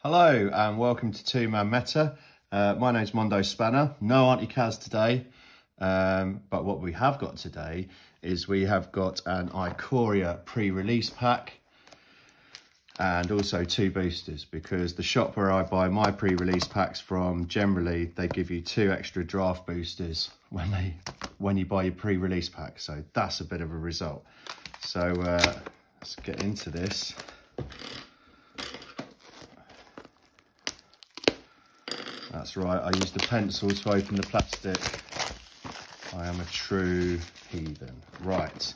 Hello and welcome to Two Man Meta. My name's Mondo Spanner. No Auntie Kaz today, but what we have got today is we have got an Ikoria pre-release pack and also two boosters, because the shop where I buy my pre-release packs from, generally they give you 2 extra draft boosters when you buy your pre-release pack, so that's a bit of a result. So let's get into this. That's right, I used a pencil to open the plastic. I am a true heathen. Right,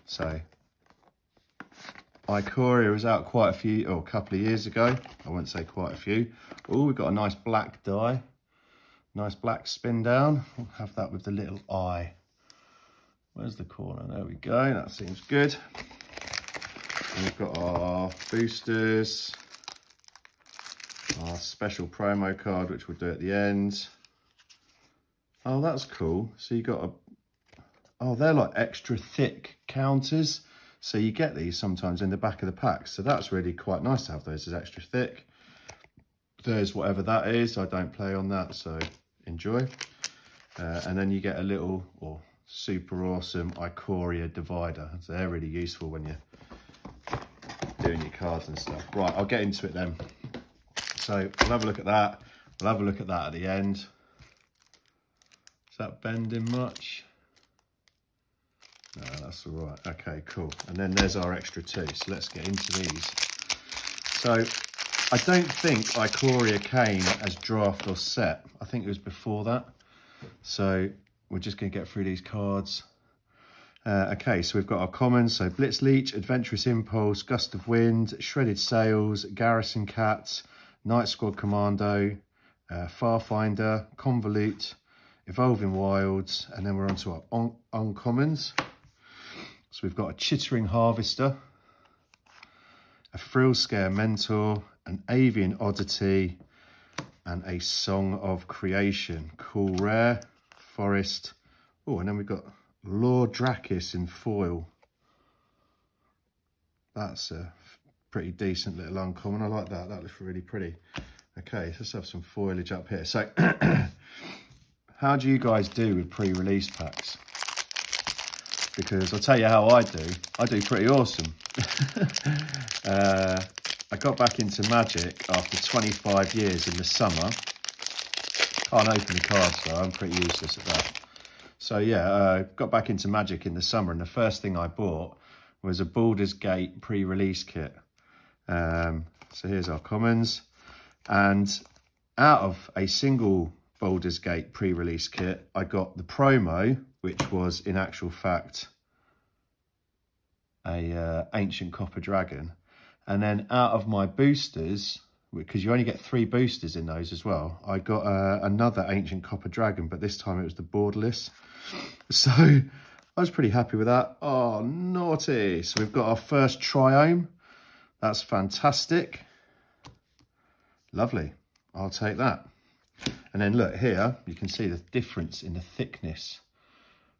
so Ikoria was out quite a couple of years ago. I won't say quite a few. Oh, we've got a nice black die. Nice black spin down. We'll have that with the little eye. Where's the corner? There we go, that seems good. And we've got our boosters. Our special promo card, which we'll do at the end. Oh, that's cool. So you got they're like extra thick counters. So you get these sometimes in the back of the pack. So that's really quite nice to have those as extra thick. There's whatever that is. I don't play on that, so enjoy. And then you get a little or super awesome Ikoria divider. So they're really useful when you're doing your cards and stuff. Right, I'll get into it then. So we'll have a look at that. We'll have a look at that at the end. Is that bending much? No, that's all right. Okay, cool. And then there's our extra 2. So let's get into these. So I don't think Ikoria came as draft or set. I think it was before that. So we're just going to get through these cards. Okay, so we've got our commons. So Blitz Leech, Adventurous Impulse, Gust of Wind, Shredded Sails, Garrison Cats, Night Squad Commando, Farfinder, Convolute, Evolving Wilds, and then we're on to our uncommons. So we've got a Chittering Harvester, a Thrill Scare Mentor, an Avian Oddity, and a Song of Creation. Cool rare, Forest. Oh, and then we've got Lord Drakis in foil. That's a pretty decent little uncommon. I like that. That looks really pretty. Okay, let's have some foliage up here. So how do you guys do with pre-release packs? Because I'll tell you how I do. I do pretty awesome. I got back into Magic after 25 years in the summer. Can't open the cards though, I'm pretty useless at that. So yeah, got back into Magic in the summer, and the first thing I bought was a Baldur's Gate pre-release kit. So here's our commons, and out of a single Baldur's Gate pre-release kit, I got the promo, which was in actual fact a Ancient Copper Dragon, and then out of my boosters, because you only get 3 boosters in those as well, I got another Ancient Copper Dragon, but this time it was the borderless. So I was pretty happy with that. Oh, naughty. So we've got our first Triome. That's fantastic. Lovely. I'll take that. And then look here, you can see the difference in the thickness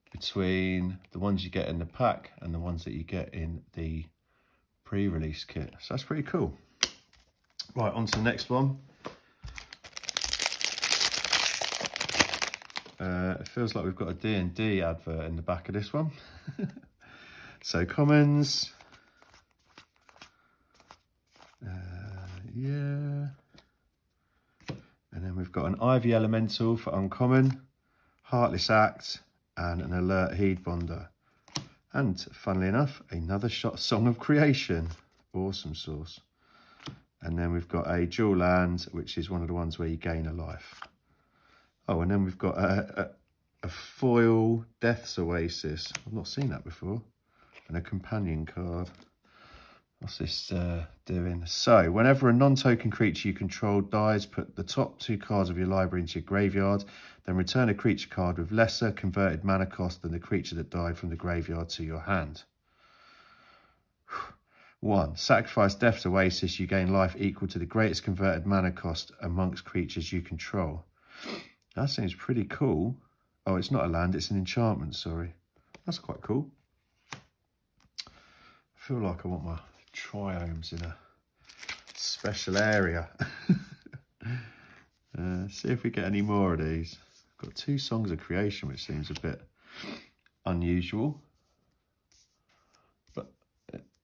between the ones you get in the pack and the ones that you get in the pre-release kit. So that's pretty cool. Right, on to the next one. It feels like we've got a D&D advert in the back of this one. So commons. Yeah. And then we've got an Ivy Elemental for uncommon, Heartless Act, and an Alert Heed Bonder. And funnily enough, another Song of Creation. Awesome sauce. And then we've got a Dual Land, which is one of the ones where you gain a life. Oh, and then we've got a foil Death's Oasis. I've not seen that before. And a companion card. What's this doing? So, whenever a non-token creature you control dies, put the top 2 cards of your library into your graveyard, then return a creature card with lesser converted mana cost than the creature that died from the graveyard to your hand. 1. Sacrifice Death's Oasis, you gain life equal to the greatest converted mana cost amongst creatures you control. That seems pretty cool. Oh, it's not a land, it's an enchantment, sorry. That's quite cool. I feel like I want my Triomes in a special area. See if we get any more of these. Got 2 songs of creation, which seems a bit unusual. But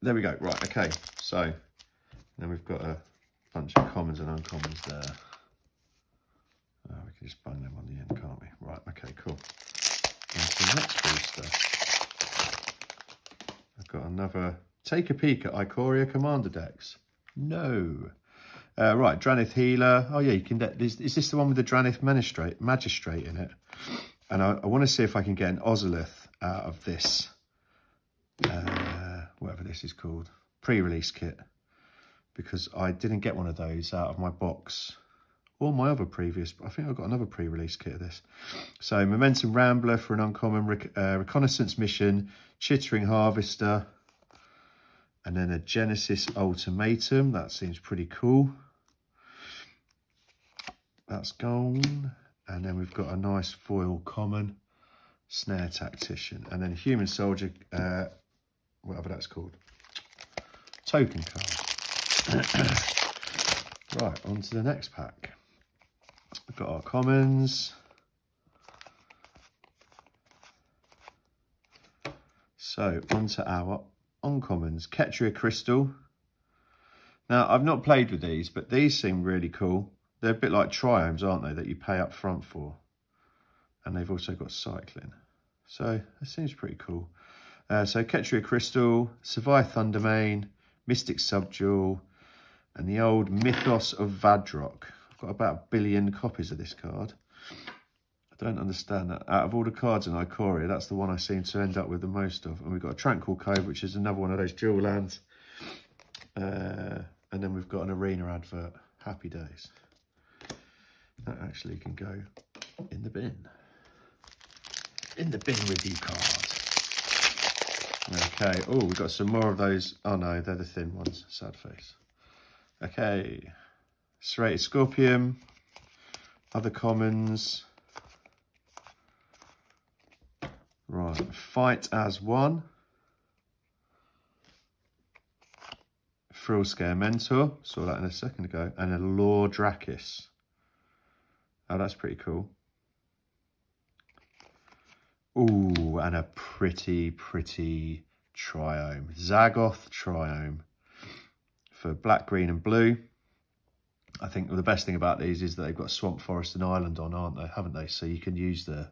there we go. Right, okay. So then we've got a bunch of commons and uncommons there. We can just bung them on the end, can't we? Right, okay, cool. On to the next booster. I've got another. Take a peek at Ikoria Commander decks. No. Right, Dranith Healer. Oh yeah, you can. Is this the one with the Dranith Magistrate in it? And I want to see if I can get an Ozolith out of this, whatever this is called, pre-release kit, because I didn't get one of those out of my box or my other previous. I think I've got another pre-release kit of this. So Momentum Rambler for an uncommon, Reconnaissance Mission, Chittering Harvester, and then a Genesis Ultimatum. That seems pretty cool. That's gone. And then we've got a nice foil common, Snare Tactician, and then a Human Soldier, whatever that's called, token card. Right, on to the next pack. We've got our commons. So, on to our uncommons. Ketria Crystal. Now, I've not played with these, but these seem really cool. They're a bit like triomes, aren't they, that you pay up front for. And they've also got cycling. So, that seems pretty cool. So, Ketria Crystal, Savai Thundermane, Mystic Subdual, and the old Mythos of Vadrok. I've got about 1 billion copies of this card. I don't understand that. Out of all the cards in Ikoria, that's the one I seem to end up with the most of. And we've got a Tranquil Cove, which is another one of those dual lands. And then we've got an arena advert. Happy days. That actually can go in the bin. In the bin with you, card. Okay. Oh, we've got some more of those. Oh no, they're the thin ones. Sad face. Okay. Serrated Scorpion. Other commons. Right. Fight as one. Frill Scare Mentor. Saw that in a second ago. And a Lore Drakis. Oh, that's pretty cool. Ooh, and a pretty Triome. Zagoth Triome for black, green and blue. I think the best thing about these is that they've got Swamp Forest and Island on, aren't they? Haven't they? So you can use the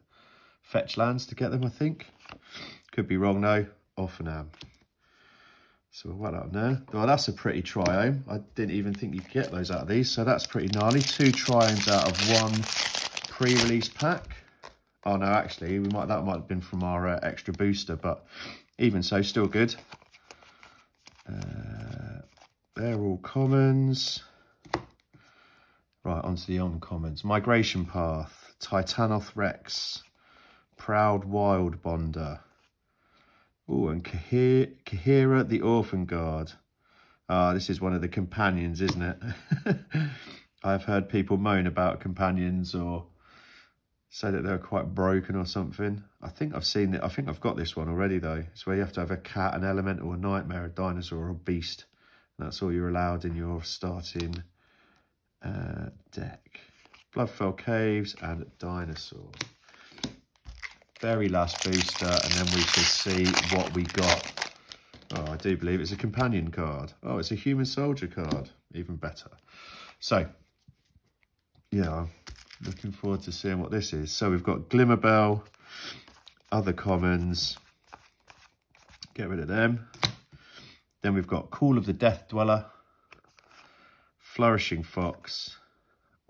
fetch lands to get them, I think. Could be wrong though. Often am. So we'll whack that on there. Well, that's a pretty Triome. I didn't even think you'd get those out of these. So that's pretty gnarly. 2 Triomes out of 1 pre-release pack. Oh no, actually, that might have been from our extra booster, but even so, still good. They're all commons. Right, onto the uncommons. Migration Path, Titanoth Rex, Proud Wild Bonder. Oh, and Kahira the Orphan Guard. This is one of the companions, isn't it? I've heard people moan about companions or say that they're quite broken or something. I think I've seen it. I think I've got this one already though. It's where you have to have a cat, an elemental, a nightmare, a dinosaur, or a beast. And that's all you're allowed in your starting deck. Bloodfell Caves and Dinosaur. Very last booster, and then we shall see what we got. Oh, I do believe it's a companion card. Oh, it's a Human Soldier card. Even better. So, yeah, I'm looking forward to seeing what this is. So we've got Glimmerbell, other commons. Get rid of them. Then we've got Call of the Death Dweller, Flourishing Fox.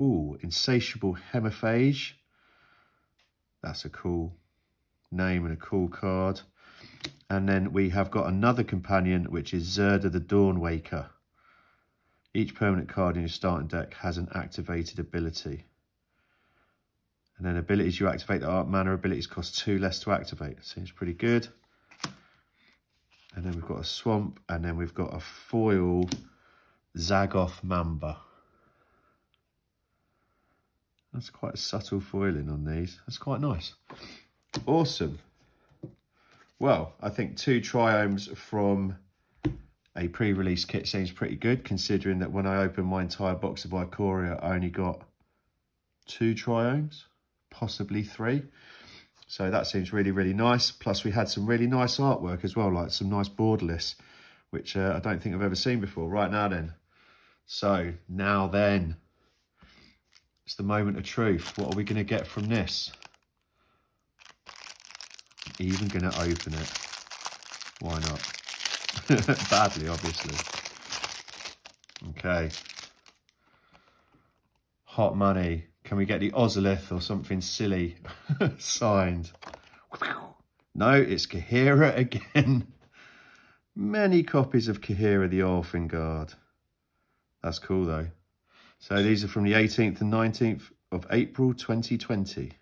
Ooh, Insatiable Hemiphage. That's a cool name and a cool card. And then we have got another companion, which is Zerda the Dawnwaker. Each permanent card in your starting deck has an activated ability. And then abilities you activate that aren't mana abilities cost 2 less to activate. Seems pretty good. And then we've got a Swamp, and then we've got a foil Zagoth Mamba. That's quite a subtle foiling on these. That's quite nice. Awesome. Well, I think 2 Triomes from a pre-release kit seems pretty good, considering that when I opened my entire box of Ikoria, I only got 2 triomes, possibly 3. So that seems really, really nice. Plus we had some really nice artwork as well, like some nice borderless, which I don't think I've ever seen before. Right, now then. So now then, it's the moment of truth. What are we going to get from this? I'm even going to open it. Why not? Badly, obviously. Okay. Hot money. Can we get the Ozolith or something silly signed? No, it's Ikoria again. Many copies of Ikoria the Orphan Guard. That's cool though. So these are from the 18th and 19th of April 2020.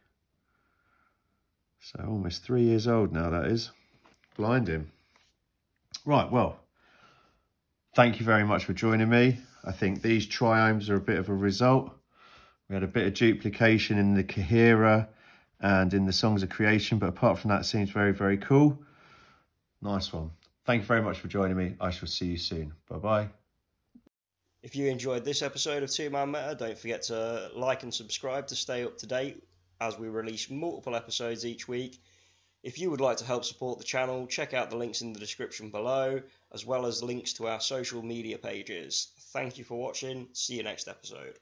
So almost 3 years old now, that is. Blinding. Right, well, thank you very much for joining me. I think these triomes are a bit of a result. We had a bit of duplication in the Ikoria and in the Songs of Creation, but apart from that, it seems very, very cool. Nice one. Thank you very much for joining me. I shall see you soon. Bye-bye. If you enjoyed this episode of Two Man Meta, don't forget to like and subscribe to stay up to date as we release multiple episodes each week. If you would like to help support the channel, check out the links in the description below, as well as links to our social media pages. Thank you for watching. See you next episode.